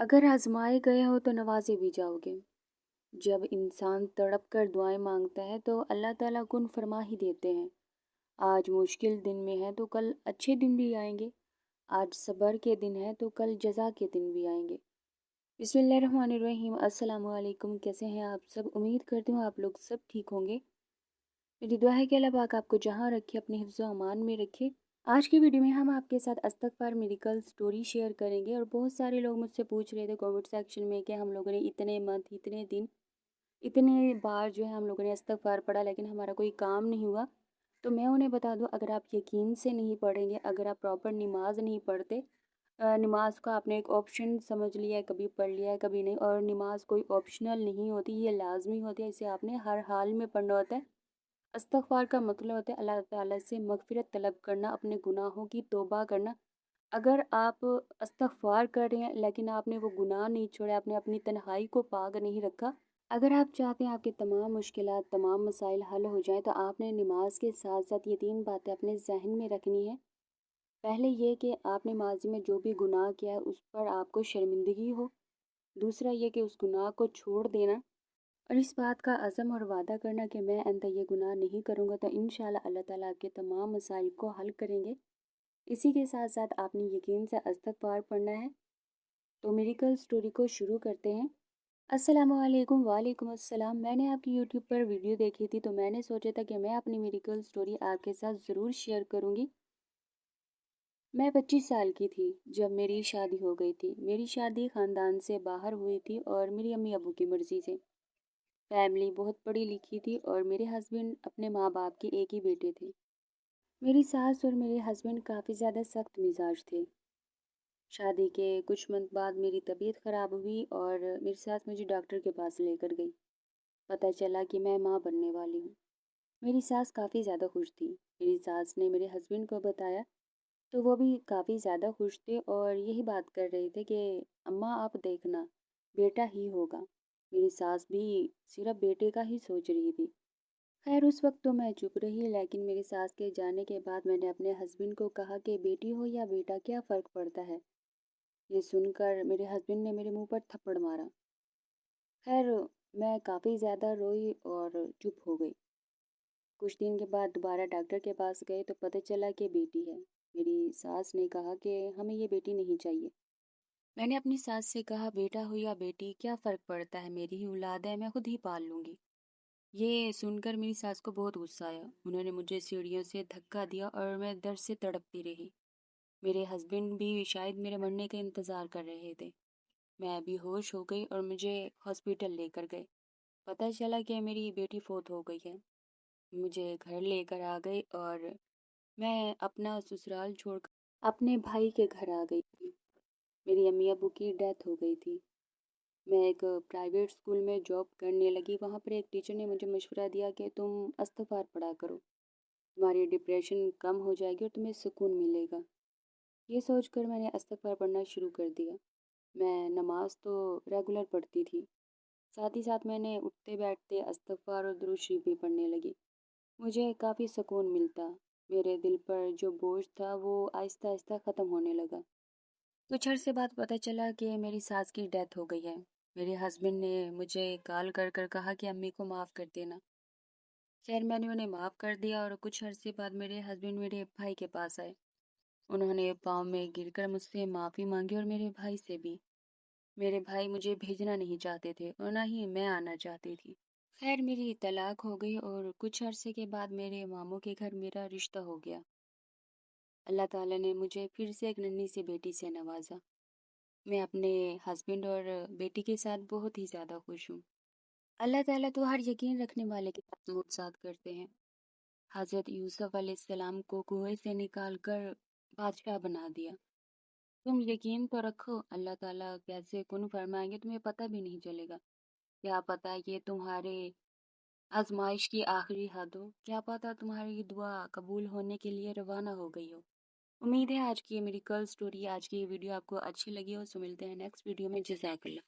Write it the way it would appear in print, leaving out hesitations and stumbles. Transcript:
अगर आजमाए गए हो तो नवाजे भी जाओगे। जब इंसान तड़प कर दुआएं मांगता है तो अल्लाह ताला कुन फरमा ही देते हैं। आज मुश्किल दिन में है तो कल अच्छे दिन भी आएंगे। आज सब्र के दिन है तो कल जज़ा के दिन भी आएंगे। बिस्मिल्लाहिर्रहमानिर्रहीम। अस्सलाम वालेकुम। कैसे हैं आप सब? उम्मीद करती हूँ आप लोग सब ठीक होंगे। मेरी दुआ है कि अल्लाह पाक आपको जहाँ रखे अपने हिफ्ज़ अमान में रखे। आज की वीडियो में हम आपके साथ अस्तगफार मेडिकल स्टोरी शेयर करेंगे। और बहुत सारे लोग मुझसे पूछ रहे थे कमेंट सेक्शन में कि हम लोगों ने इतने मंथ, इतने दिन, इतने बार जो है हम लोगों ने अस्तगफार पढ़ा लेकिन हमारा कोई काम नहीं हुआ। तो मैं उन्हें बता दूं, अगर आप यकीन से नहीं पढ़ेंगे, अगर आप प्रॉपर नमाज नहीं पढ़ते, नमाज का आपने एक ऑप्शन समझ लिया है, कभी पढ़ लिया है कभी नहीं, और नमाज कोई ऑप्शनल नहीं होती, ये लाजमी होती है, इसे आपने हर हाल में पढ़ना होता है। इस्तग़फ़ार का मतलब होता है अल्लाह ताला से मग़फ़िरत तलब करना, अपने गुनाहों की तौबा करना। अगर आप इस्तग़फ़ार कर रहे हैं लेकिन आपने वो गुनाह नहीं छोड़े, आपने अपनी तन्हाई को पाक नहीं रखा, अगर आप चाहते हैं आपके तमाम मुश्किलात, तमाम मसाइल हल हो जाएं, तो आपने नमाज के साथ साथ ये 3 बातें अपने ज़हन में रखनी है। पहले ये कि आपने माज़ी में जो भी गुनाह किया है उस पर आपको शर्मिंदगी हो। दूसरा ये कि उस गुनाह को छोड़ देना और इस बात का अज़म और वादा करना कि मैं आइंदा ये गुनाह नहीं करूँगा, तो इंशाल्लाह अल्लाह ताला आपके तमाम मसाइल को हल करेंगे। इसी के साथ साथ आपने यकीन से इस्तग़फ़ार पढ़ना है। तो मेडिकल स्टोरी को शुरू करते हैं। अस्सलामुअलैकुम। वालेकुम अस्सलाम। मैंने आपकी यूट्यूब पर वीडियो देखी थी तो मैंने सोचा था कि मैं अपनी मेडिकल स्टोरी आपके साथ ज़रूर शेयर करूँगी। मैं 25 साल की थी जब मेरी शादी हो गई थी। मेरी शादी ख़ानदान से बाहर हुई थी और मेरी अम्मी अबू की मर्ज़ी से। फैमिली बहुत पढ़ी लिखी थी और मेरे हस्बैंड अपने माँ बाप के एक ही बेटे थे। मेरी सास और मेरे हस्बैंड काफ़ी ज़्यादा सख्त मिजाज थे। शादी के कुछ मंथ बाद मेरी तबीयत ख़राब हुई और मेरी सास मुझे डॉक्टर के पास लेकर गई। पता चला कि मैं माँ बनने वाली हूँ। मेरी सास काफ़ी ज़्यादा खुश थी। मेरी सास ने मेरे हस्बैंड को बताया तो वो भी काफ़ी ज़्यादा खुश थे और यही बात कर रहे थे कि अम्मा आप देखना, बेटा ही होगा। मेरी सास भी सिर्फ बेटे का ही सोच रही थी। खैर उस वक्त तो मैं चुप रही, लेकिन मेरी सास के जाने के बाद मैंने अपने हस्बैंड को कहा कि बेटी हो या बेटा क्या फ़र्क पड़ता है। ये सुनकर मेरे हस्बैंड ने मेरे मुंह पर थप्पड़ मारा। खैर मैं काफ़ी ज़्यादा रोई और चुप हो गई। कुछ दिन के बाद दोबारा डॉक्टर के पास गए तो पता चला कि बेटी है। मेरी सास ने कहा कि हमें ये बेटी नहीं चाहिए। मैंने अपनी सास से कहा बेटा हो या बेटी क्या फ़र्क पड़ता है, मेरी ही औलाद है, मैं खुद ही पाल लूँगी। ये सुनकर मेरी सास को बहुत गुस्सा आया। उन्होंने मुझे सीढ़ियों से धक्का दिया और मैं दर्द से तड़पती रही। मेरे हस्बैंड भी शायद मेरे मरने का इंतज़ार कर रहे थे। मैं बेहोश हो गई और मुझे हॉस्पिटल लेकर गए। पता चला कि मेरी बेटी फोत हो गई है। मुझे घर लेकर आ गए और मैं अपना ससुराल छोड़कर अपने भाई के घर आ गई थी। मेरी अम्मी अबू की डेथ हो गई थी। मैं एक प्राइवेट स्कूल में जॉब करने लगी। वहाँ पर एक टीचर ने मुझे मशवरा दिया कि तुम इस्तग़फ़ार पढ़ा करो, तुम्हारी डिप्रेशन कम हो जाएगी और तुम्हें सुकून मिलेगा। ये सोचकर मैंने इस्तग़फ़ार पढ़ना शुरू कर दिया। मैं नमाज तो रेगुलर पढ़ती थी, साथ ही साथ मैंने उठते बैठते इस्तग़फ़ार और दुरूद शरीफ भी पढ़ने लगी। मुझे काफ़ी सुकून मिलता। मेरे दिल पर जो बोझ था वो आहिस्ता आहिस्ता ख़त्म होने लगा। कुछ अरसे बाद पता चला कि मेरी सास की डेथ हो गई है। मेरे हस्बैंड ने मुझे कॉल कर कर कहा कि अम्मी को माफ़ कर देना। खैर मैंने उन्हें माफ़ कर दिया और कुछ अरसे बाद मेरे हस्बैंड मेरे भाई के पास आए। उन्होंने पाँव में गिरकर मुझसे माफ़ी मांगी और मेरे भाई से भी। मेरे भाई मुझे भेजना नहीं चाहते थे और ना ही मैं आना चाहती थी। खैर मेरी तलाक हो गई और कुछ अरसे के बाद मेरे मामू के घर मेरा रिश्ता हो गया। अल्लाह ताला ने मुझे फिर से एक नन्ही सी बेटी से नवाजा। मैं अपने हस्बैंड और बेटी के साथ बहुत ही ज़्यादा खुश हूँ। अल्लाह ताला तो हर यकीन रखने वाले के साथ मुआवज़ात करते हैं। हज़रत यूसुफ़ अलैहिस्सलाम को कुएं से निकाल कर बादशाह बना दिया। तुम यकीन तो रखो, अल्लाह ताला कैसे कुन फरमाएंगे तुम्हें पता भी नहीं चलेगा। क्या पता ये तुम्हारे आजमाइश की आखिरी हद हो, क्या पता तुम्हारी दुआ कबूल होने के लिए रवाना हो गई हो। उम्मीद है आज की ये मेरी कल स्टोरी, आज की ये वीडियो आपको अच्छी लगी हो। सो मिलते हैं नेक्स्ट वीडियो में। जज़ाकल्लाह।